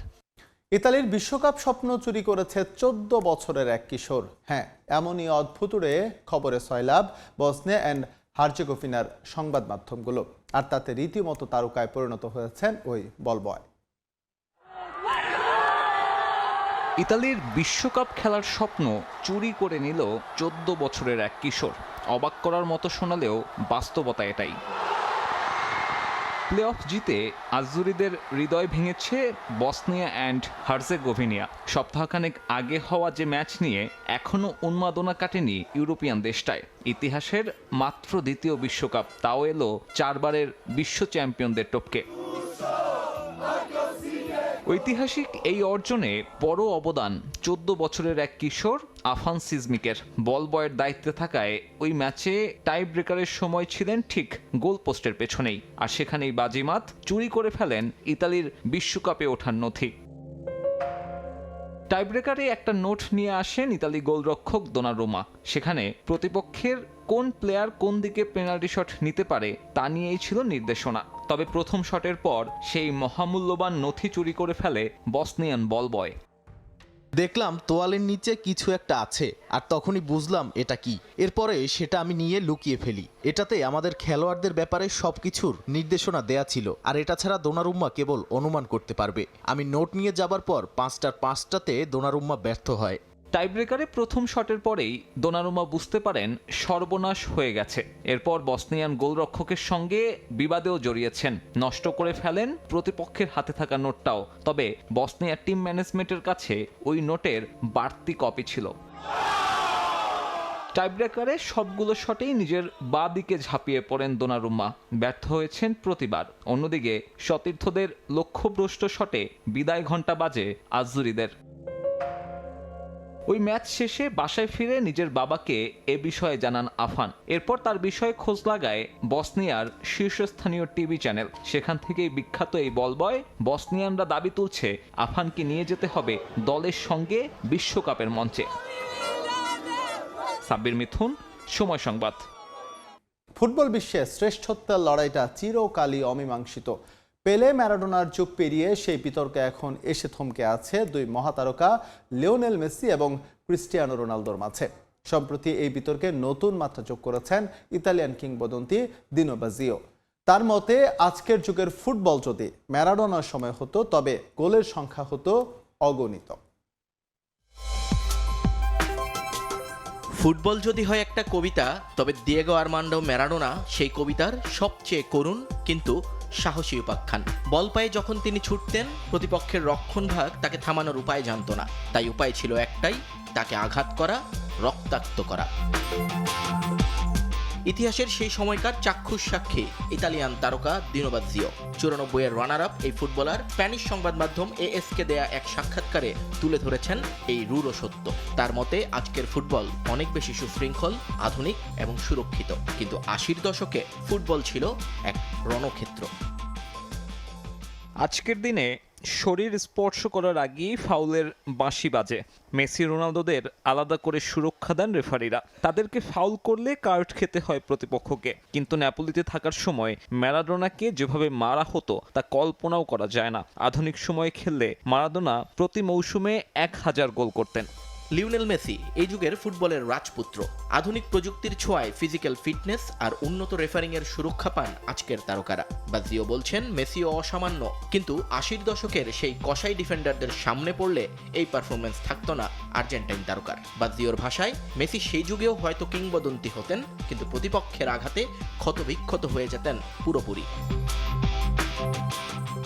ইতালির বিশ্বকাপ স্বপ্ন চুরি করেছে 14 বছরের এক কিশোর। হ্যাঁ, এমনই অদ্ভুতুড়ে খবরে সয়লাব বসনিয়া অ্যান্ড হার্জেগোভিনার সংবাদ মাধ্যমগুলো, আর তাতে রীতিমতো তারকায় পরিণত হয়েছেন ওই বলবয়। ইতালির বিশ্বকাপ খেলার স্বপ্ন চুরি করে নিল 14 বছরের এক কিশোর। অবাক করার মতো শোনালেও বাস্তবতা এটাই। প্লে অফ জিতে আজুরিদের হৃদয় ভেঙেছে বসনিয়া অ্যান্ড হার্জেগোভিনা। সপ্তাহখানেক আগে হওয়া যে ম্যাচ নিয়ে এখনও উন্মাদনা কাটেনি ইউরোপিয়ান দেশটায়। ইতিহাসের মাত্র দ্বিতীয় বিশ্বকাপ, তাও এলো 4 বারের বিশ্ব চ্যাম্পিয়নদের টপকে। ঐতিহাসিক এই অর্জনে বড় অবদান 14 বছরের এক কিশোর আফান সিজমিকের। বল বয়ের দায়িত্বে থাকায় ওই ম্যাচে টাই ব্রেকারের সময় ছিলেন ঠিক গোল পোস্টের পেছনেই, আর সেখানেই বাজিমাত চুরি করে ফেলেন ইতালির বিশ্বকাপে ওঠার নথি। টাইব্রেকারে একটা নোট নিয়ে আসেন ইতালি গোলরক্ষক দোনারুমা। সেখানে প্রতিপক্ষের কোন প্লেয়ার কোন দিকে পেনাল্টি শট নিতে পারে তা নিয়েই ছিল নির্দেশনা। তবে প্রথম শটের পর সেই মহামূল্যবান নথি চুরি করে ফেলে বসনিয়ান বলবয়। দেখলাম তোয়ালের নিচে কিছু একটা আছে, আর তখনই বুঝলাম এটা কি। এরপরে সেটা আমি নিয়ে লুকিয়ে ফেলি। এটাতে আমাদের খেলোয়াড়দের ব্যাপারে সবকিছুর নির্দেশনা দেয়া ছিল, আর এটা ছাড়া দোনারুম্মা কেবল অনুমান করতে পারবে। আমি নোট নিয়ে যাবার পর 5টার 5টাতে দোনারুম্মা ব্যর্থ হয়। টাইব্রেকারে প্রথম শটের পরেই দোনারুমা বুঝতে পারেন সর্বনাশ হয়ে গেছে। এরপর বসনিয়ান গোলরক্ষকের সঙ্গে বিবাদেও জড়িয়েছেন, নষ্ট করে ফেলেন প্রতিপক্ষের হাতে থাকা নোটটাও। তবে বসনিয়ার টিম ম্যানেজমেন্টের কাছে ওই নোটের বাড়তি কপি ছিল। টাইব্রেকারে সবগুলো শটেই নিজের বাঁ দিকে ঝাঁপিয়ে পড়েন দোনারুম্মা। ব্যর্থ হয়েছেন প্রতিবার। অন্যদিকে সতীর্থদের লক্ষ্যভ্রষ্ট শটে বিদায় ঘণ্টা বাজে আজুরিদের। ওই ম্যাচ শেষে বাসায় ফিরে নিজের বাবাকে এ বিষয়ে জানান আফান। এরপর তার বিষয়ে খোঁজ লাগায় বসনিয়ার শীর্ষস্থানীয় টিভি চ্যানেল। সেখান থেকেই বিখ্যাত এই বলবয়। বসনিয়ানরা দাবি তুলছে আফানকে নিয়ে যেতে হবে দলের সঙ্গে বিশ্বকাপের মঞ্চে। সাব্বির মিথুন, সময় সংবাদ। ফুটবল বিশ্বে শ্রেষ্ঠত্বের লড়াইটা চিরকালই অমীমাংসিত। পেলে ম্যারাডোনার যুগ পেরিয়ে সেই বিতর্কে এখন এসে থমকে আছে দুই মহাতারকা লিওনেল মেসি এবং ক্রিস্টিয়ানো রোনালদোর মাঝে। সম্প্রতি এই বিতর্কে নতুন মাত্রা যোগ করেছেন ইতালিয়ান কিংবদন্তি দিনো বাজিও। তার মতে আজকের যুগের ফুটবল যদি ম্যারাডোনার সময় হতো, তবে গোলের সংখ্যা হতো অগণিত। ফুটবল যদি হয় একটা কবিতা, তবে দিয়েগো আর্মান্ডো ম্যারাডোনা সেই কবিতার সবচেয়ে করুণ কিন্তু সাহসী উপাখ্যান। বল পায়ে যখন তিনি ছুটতেন, প্রতিপক্ষের রক্ষণভাগ তাকে থামানোর উপায় জানত না। তাই উপায় ছিল একটাই, তাকে আঘাত করা, রক্তাক্ত করা। ইতিহাসের সেই সময়কার চাক্ষুষ সাক্ষী ইতালিয়ান তারকা দিনো বাজিও। 94-এর রানার আপ এই ফুটবলার স্প্যানিশ সংবাদ মাধ্যম AS-কে দেয়া এক সাক্ষাৎকারে তুলে ধরেছেন এই রূঢ় সত্য। তার মতে আজকের ফুটবল অনেক বেশি সুশৃঙ্খল, আধুনিক এবং সুরক্ষিত, কিন্তু 80-র দশকে ফুটবল ছিল এক রণক্ষেত্র। আজকের দিনে শরীর স্পর্শ করার আগেই ফাউলের বাঁশি বাজে। মেসি রোনালদোদের আলাদা করে সুরক্ষা দেন রেফারিরা। তাদেরকে ফাউল করলে কার্ড খেতে হয় প্রতিপক্ষকে। কিন্তু নেপোলিতে থাকার সময় ম্যারাডোনাকে যেভাবে মারা হতো তা কল্পনাও করা যায় না। আধুনিক সময়ে খেললে মারাদোনা প্রতি মৌসুমে 1000 গোল করতেন। লিওনেল মেসি এই যুগের ফুটবলের রাজপুত্র। আধুনিক প্রযুক্তির ছোঁয়ায় ফিজিক্যাল ফিটনেস আর উন্নত রেফারিং এর সুরক্ষা পান আজকের তারকারা। বাজিও বলছেন মেসিও অসামান্য, কিন্তু 80-র দশকের সেই কসাই ডিফেন্ডারদের সামনে পড়লে এই পারফরমেন্স থাকতো না আর্জেন্টাইন তারকার। বাজিওর ভাষায় মেসি সেই যুগেও হয়তো কিংবদন্তি হতেন, কিন্তু প্রতিপক্ষের আঘাতে ক্ষতবিক্ষত হয়ে যেতেন পুরোপুরি।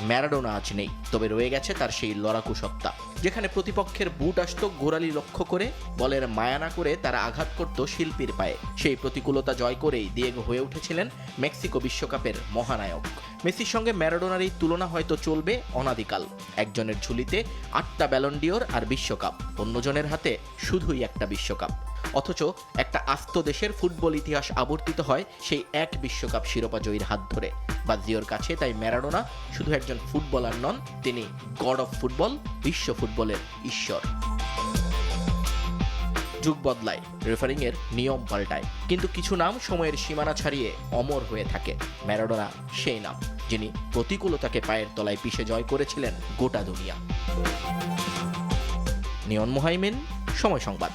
ম্যারাডোনা আজ নেই, তবে রয়ে গেছে তার সেই লড়াকু সত্তা। যেখানে প্রতিপক্ষের বুট আসত গোড়ালি লক্ষ্য করে, বলের মায়া না করে তারা আঘাত করত শিল্পীর পায়ে। সেই প্রতিকূলতা জয় করেই দিয়েগো হয়ে উঠেছিলেন মেক্সিকো বিশ্বকাপের মহানায়ক। মেসির সঙ্গে ম্যারাডোনার এই তুলনা হয়তো চলবে অনাদিকাল। একজনের ঝুলিতে 8টা ব্যালন ডিওর আর বিশ্বকাপ, অন্যজনের হাতে শুধুই একটা বিশ্বকাপ। অথচ একটা আস্ত দেশের ফুটবল ইতিহাস আবর্তিত হয় সেই এক বিশ্বকাপ শিরোপা জয়ীর হাত ধরে। বাজিওর কাছে তাই ম্যারাডোনা শুধু একজন ফুটবলার নন, তিনি গড অফ ফুটবল, বিশ্ব ফুটবলের ঈশ্বর। যুগ বদলায়, রেফারিং এর নিয়ম পাল্টায়, কিন্তু কিছু নাম সময়ের সীমানা ছাড়িয়ে অমর হয়ে থাকে। ম্যারাডোনা সেই নাম, যিনি প্রতিকূলতাকে পায়ের তলায় পিষে জয় করেছিলেন গোটা দুনিয়া। নিয়ন মুহাইমিন, সময় সংবাদ।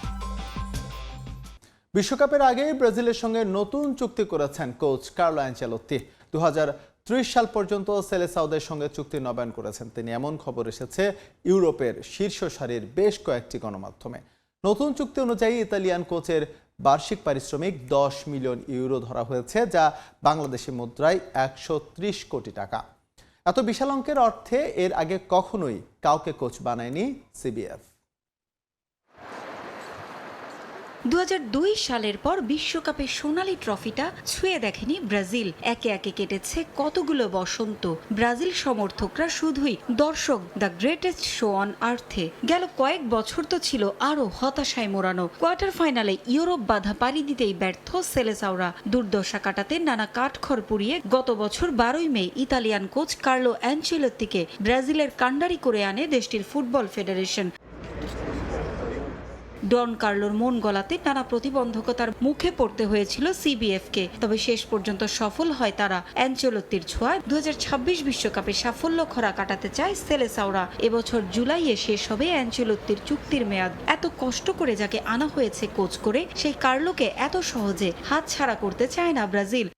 বিশ্বকাপের আগেই ব্রাজিলের সঙ্গে নতুন চুক্তি করেছেন কোচ কার্লো আনচেলত্তি। 2030 সাল পর্যন্ত সেলেসাওদের সঙ্গে চুক্তি নবায়ন করেছেন তিনি, এমন খবর এসেছে ইউরোপের শীর্ষ সারির বেশ কয়েকটি গণমাধ্যমে। নতুন চুক্তি অনুযায়ী ইতালিয়ান কোচের বার্ষিক পারিশ্রমিক 10 মিলিয়ন ইউরো ধরা হয়েছে, যা বাংলাদেশি মুদ্রায় 130 কোটি টাকা। এত বিশাল অঙ্কের অর্থে এর আগে কখনোই কাউকে কোচ বানায়নি সিবিএফ। 2002 সালের পর বিশ্বকাপে সোনালী ট্রফিটা ছুঁয়ে দেখেনি ব্রাজিল। একে একে কেটেছে কতগুলো বসন্ত। ব্রাজিল সমর্থকরা শুধুই দর্শক, দ্য গ্রেটেস্ট শো অন আর্থে। গেল কয়েক বছর তো ছিল আরও হতাশায় মোড়ানো। কোয়ার্টার ফাইনালে ইউরোপ বাধা পাড়ি দিতেই ব্যর্থ সেলেসাওরা। দুর্দশা কাটাতে নানা কাঠখড় পুড়িয়ে গত বছর 12 মে ইতালিয়ান কোচ কার্লো অ্যানচেলত্তিকে ব্রাজিলের কাণ্ডারি করে আনে দেশটির ফুটবল ফেডারেশন। ডন কার্লোর মন গলাতে নানা প্রতিবন্ধকতার মুখে পড়তে হয়েছিল সিবিএফকে, তবে শেষ পর্যন্ত সফল হয় তারা। অ্যানচেলত্তির ছোঁয়ায় 2026 বিশ্বকাপে সাফল্য খরা কাটাতে চায় সেলেসাওরা। এবছর জুলাইয়ে শেষ হবে অ্যানচেলত্তির চুক্তির মেয়াদ। এত কষ্ট করে যাকে আনা হয়েছে কোচ করে, সেই কার্লোকে এত সহজে হাতছাড়া করতে চায় না ব্রাজিল।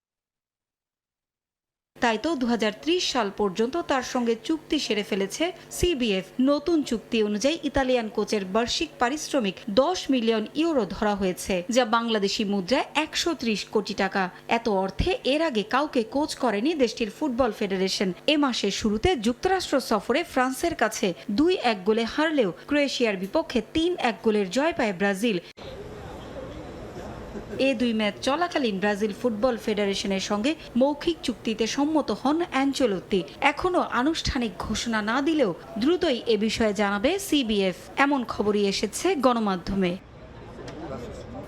তাই তো 2030 সাল পর্যন্ত তার সঙ্গে চুক্তি সেরে ফেলেছে সিবিএফ। নতুন চুক্তি অনুযায়ী ইতালিয়ান কোচের বার্ষিক পারিশ্রমিক 10 মিলিয়ন ইউরো ধরা হয়েছে, যা বাংলাদেশি মুদ্রায় 130 কোটি টাকা। এত অর্থে এর আগে কাউকে কোচ করেনি দেশটির ফুটবল ফেডারেশন। এ মাসের শুরুতে যুক্তরাষ্ট্র সফরে ফ্রান্সের কাছে 2-1 গোলে হারলেও ক্রোয়েশিয়ার বিপক্ষে 3-1 গোলের জয় পায় ব্রাজিল। এই 2 ম্যাচ চলাকালীন ব্রাজিল ফুটবল ফেডারেশনের সঙ্গে মৌখিক চুক্তিতে সম্মত হন অ্যানচেলত্তি। এখনও আনুষ্ঠানিক ঘোষণা না দিলেও দ্রুতই এ বিষয়ে জানাবে সিবিএফ, এমন খবরই এসেছে গণমাধ্যমে।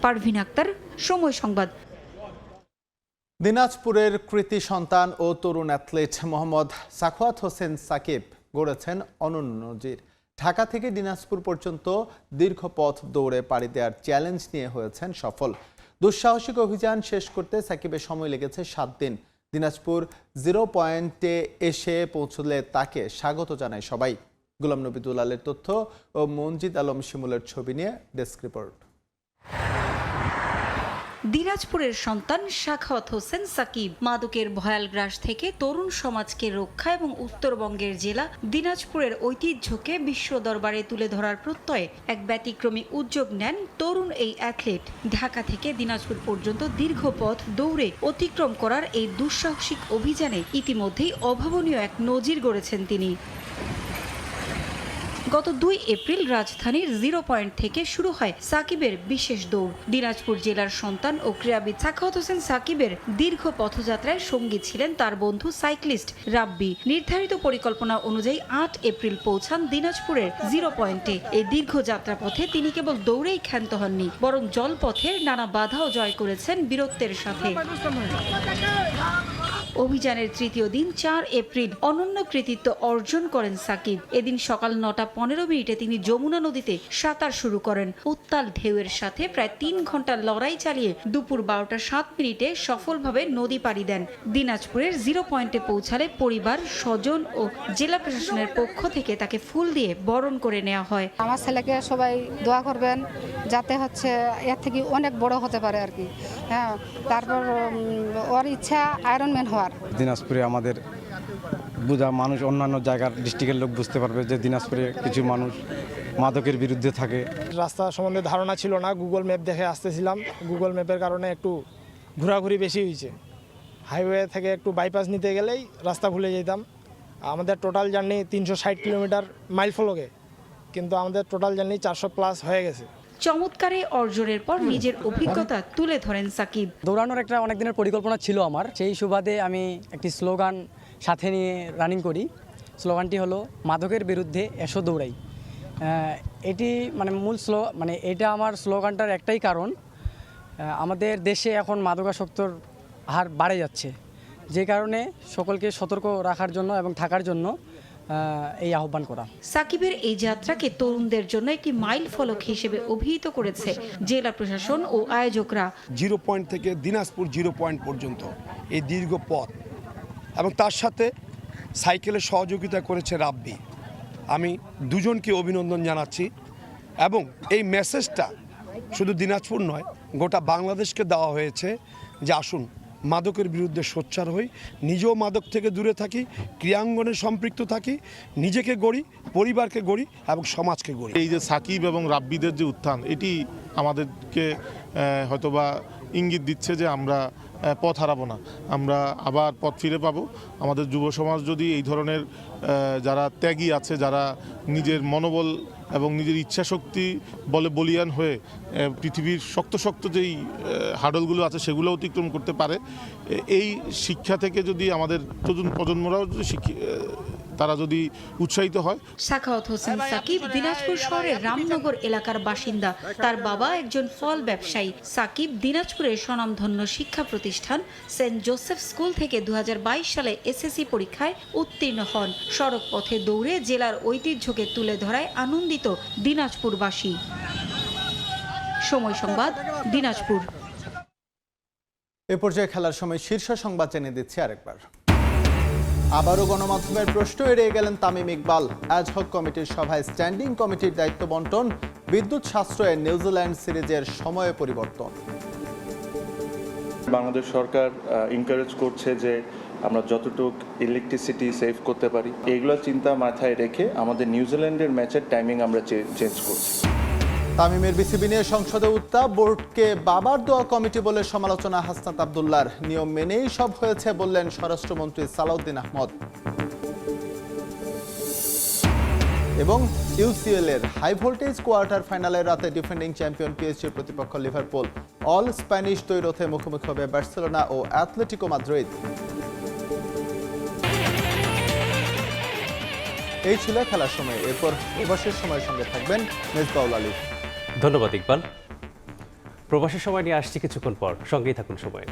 পারভিন আক্তার, সময় সংবাদ। দিনাজপুরের কৃতি সন্তান ও তরুণ অ্যাথলেট মোহাম্মদ সাখাওয়াত হোসেন সাকিব গড়েছেন অনন্য নজির। ঢাকা থেকে দিনাজপুর পর্যন্ত দীর্ঘ পথ দৌড়ে পাড়ি দেওয়ার চ্যালেঞ্জ নিয়ে হয়েছেন সফল। দুঃসাহসিক অভিযান শেষ করতে সাকিবের সময় লেগেছে 7 দিন। দিনাজপুর 0 পয়েন্টে এসে পৌঁছলে তাকে স্বাগত জানায় সবাই। গোলাম নবী দুলালের তথ্য ও মনজিদ আলম শিমুলের ছবি নিয়ে ডেস্ক রিপোর্ট। দিনাজপুরের সন্তান সাখাওয়াত হোসেন সাকিব মাদকের ভয়াল গ্রাস থেকে তরুণ সমাজকে রক্ষা এবং উত্তরবঙ্গের জেলা দিনাজপুরের ঐতিহ্যকে বিশ্ব দরবারে তুলে ধরার প্রত্যয়ে এক ব্যতিক্রমী উদ্যোগ নেন তরুণ এই অ্যাথলেট। ঢাকা থেকে দিনাজপুর পর্যন্ত দীর্ঘ পথ দৌড়ে অতিক্রম করার এই দুঃসাহসিক অভিযানে ইতিমধ্যেই অভাবনীয় এক নজির গড়েছেন তিনি। গত 2 এপ্রিল রাজধানীর 0 পয়েন্ট থেকে শুরু হয় সাকিবের বিশেষ দৌড়। দিনাজপুর জেলার সন্তান ও ক্রীড়াবিদ সাখাওয়াত হোসেন সাকিবের দীর্ঘ পথযাত্রায় সঙ্গী ছিলেন তার বন্ধু সাইক্লিস্ট রাব্বি। নির্ধারিত পরিকল্পনা অনুযায়ী 8 এপ্রিল পৌঁছান দিনাজপুরের 0 পয়েন্টে। এই দীর্ঘ যাত্রাপথে তিনি কেবল দৌড়েই ক্ষান্ত হননি, বরং জলপথের নানা বাধাও জয় করেছেন বীরত্বের সাথে। অভিযানের তৃতীয় দিন 4 এপ্রিল অনন্য কৃতিত্ব অর্জন করেন সাকিব। এদিন সকাল 9:15 তিনি যমুনা নদীতে সাঁতার শুরু করেন। উত্তাল ঢেউয়ের সাথে প্রায় 3 ঘন্টার লড়াই চালিয়ে দুপুর 12:07 সফলভাবে নদী পাড়ি দেন। দিনাজপুরের 0 পয়েন্টে পৌঁছালে পরিবার, স্বজন ও জেলা প্রশাসনের পক্ষ থেকে তাকে ফুল দিয়ে বরণ করে নেওয়া হয়। আমার ছেলেকে সবাই দোয়া করবেন যাতে এর থেকে অনেক বড় হতে পারে আর কি। হ্যাঁ, তারপর ওর ইচ্ছা আয়রনম্যান হওয়ার। দিনাজপুরে আমাদের বুঝা মানুষ অন্যান্য জায়গার ডিস্ট্রিক্টের লোক বুঝতে পারবে যে দিনাজপুরে কিছু মানুষ মাদকের বিরুদ্ধে থাকে। রাস্তা সম্বন্ধে ধারণা ছিল না, গুগল ম্যাপ দেখে আসতেছিলাম। গুগল ম্যাপের কারণে একটু ঘোরাঘুরি বেশি হয়েছে। হাইওয়ে থেকে একটু বাইপাস নিতে গেলেই রাস্তা ভুলে যেতাম। আমাদের টোটাল জার্নি 360 কিলোমিটার মাইল ফলকে, কিন্তু আমাদের টোটাল জার্নি 400+ হয়ে গেছে। চমৎকারে অর্জনের পর নিজের অভিজ্ঞতা তুলে ধরেন সাকিব। দৌড়ানোর একটা অনেক দিনের পরিকল্পনা ছিল আমার। সেই সুবাদে আমি একটি স্লোগান সাথে নিয়ে রানিং করি। স্লোগানটি হলো মাদকের বিরুদ্ধে এসো দৌড়াই। এটি এটা আমার স্লোগানটার একটাই কারণ, আমাদের দেশে এখন মাদকাসক্তর হার বাড়ে যাচ্ছে, যে কারণে সকলকে সতর্ক রাখার জন্য এবং থাকার জন্য এই আহ্বান করা। সাকিবের এই যাত্রাকে তরুণদের জন্য একটি মাইল ফলক হিসেবে অভিহিত করেছে জেলা প্রশাসন ও আয়োজকরা। 0 পয়েন্ট থেকে দিনাজপুর 0 পয়েন্ট পর্যন্ত এই দীর্ঘ পথ, এবং তার সাথে সাইকেলের সহযোগিতা করেছে রাব্বি। আমি দুজনকে অভিনন্দন জানাচ্ছি, এবং এই মেসেজটা শুধু দিনাজপুর নয়, গোটা বাংলাদেশকে দেওয়া হয়েছে যে আসুন মাদকের বিরুদ্ধে সোচ্চার হই, নিজেও মাদক থেকে দূরে থাকি, ক্রিয়াঙ্গনে সম্পৃক্ত থাকি, নিজেকে গড়ি, পরিবারকে গড়ি এবং সমাজকে গড়ি। এই যে সাকিব এবং রাব্বিদের যে উত্থান, এটি আমাদেরকে হয়তোবা ইঙ্গিত দিচ্ছে যে আমরা পথ হারাবো না, আমরা আবার পথ ফিরে পাবো। আমাদের যুব সমাজ যদি এই ধরনের যারা ত্যাগী আছে, যারা নিজের মনোবল এবং নিজের ইচ্ছাশক্তি বলে বলিয়ান হয়ে পৃথিবীর শক্ত শক্ত যেই হার্ডলগুলো আছে সেগুলো অতিক্রম করতে পারে, এই শিক্ষা থেকে যদি আমাদের তরুণ প্রজন্মরাও যদি তারা যদি উৎসাহিত হয়। সাখাওয়াত হোসেন সাকিব দিনাজপুর শহরের রামনগর এলাকার বাসিন্দা। তার বাবা একজন ফল ব্যবসায়ী। সাকিব দিনাজপুরের স্বনামধন্য শিক্ষা প্রতিষ্ঠান সেন্ট জোসেফ স্কুল থেকে 2022 সালে এসএসসি পরীক্ষায় উত্তীর্ণ হন। সড়ক পথে দৌড়ে জেলার ঐতিহ্যকে তুলে ধরায় আনন্দিত দিনাজপুরবাসী। সময় সংবাদ, দিনাজপুর। এ পর্যায়ে খেলার সময় শীর্ষ সংবাদ জেনে দিচ্ছি আরেকবার। আবারও গণমাধ্যমের প্রশ্ন এড়িয়ে গেলেন তামিম ইকবাল। অ্যাডহক কমিটির সভায় স্ট্যান্ডিং কমিটির দায়িত্ব বন্টন, বিদ্যুৎ সাশ্রয়ে নিউজিল্যান্ড সিরিজের সময় পরিবর্তন। বাংলাদেশ সরকার এনকারেজ করছে যে আমরা যতটুক ইলেকট্রিসিটি সেভ করতে পারি, এইগুলো চিন্তা মাথায় রেখে আমাদের নিউজিল্যান্ডের ম্যাচের টাইমিং আমরা চেঞ্জ করছি। তামিমের বিসিবি নিয়ে সংসদে উত্তাপ, বোর্ডকে বাবার দোয়া কমিটি বলে সমালোচনা হাসনাত আব্দুল্লাহর। নিয়ম মেনেই সব হয়েছে বললেন স্বরাষ্ট্রমন্ত্রী সালাউদ্দিন আহমদ। এবং ইউসিএল এর হাই ভোল্টেজ কোয়ার্টার ফাইনালের রাতে ডিফেন্ডিং চ্যাম্পিয়ন পিএসজির প্রতিপক্ষ লিভারপুল অল স্প্যানিশ দ্বৈরথে মুখোমুখি হবে বার্সেলোনা ও অ্যাথলেটিকো মাদ্রিদ। এই ছিল খেলার সময়। এরপর প্রবাসের সময়ের সঙ্গে থাকবেন মেজবাউল আলী। ধন্যবাদ ইকবাল। প্রবাসের সময় নিয়ে আসছি কিছুক্ষণ পর, সঙ্গেই থাকুন সময়।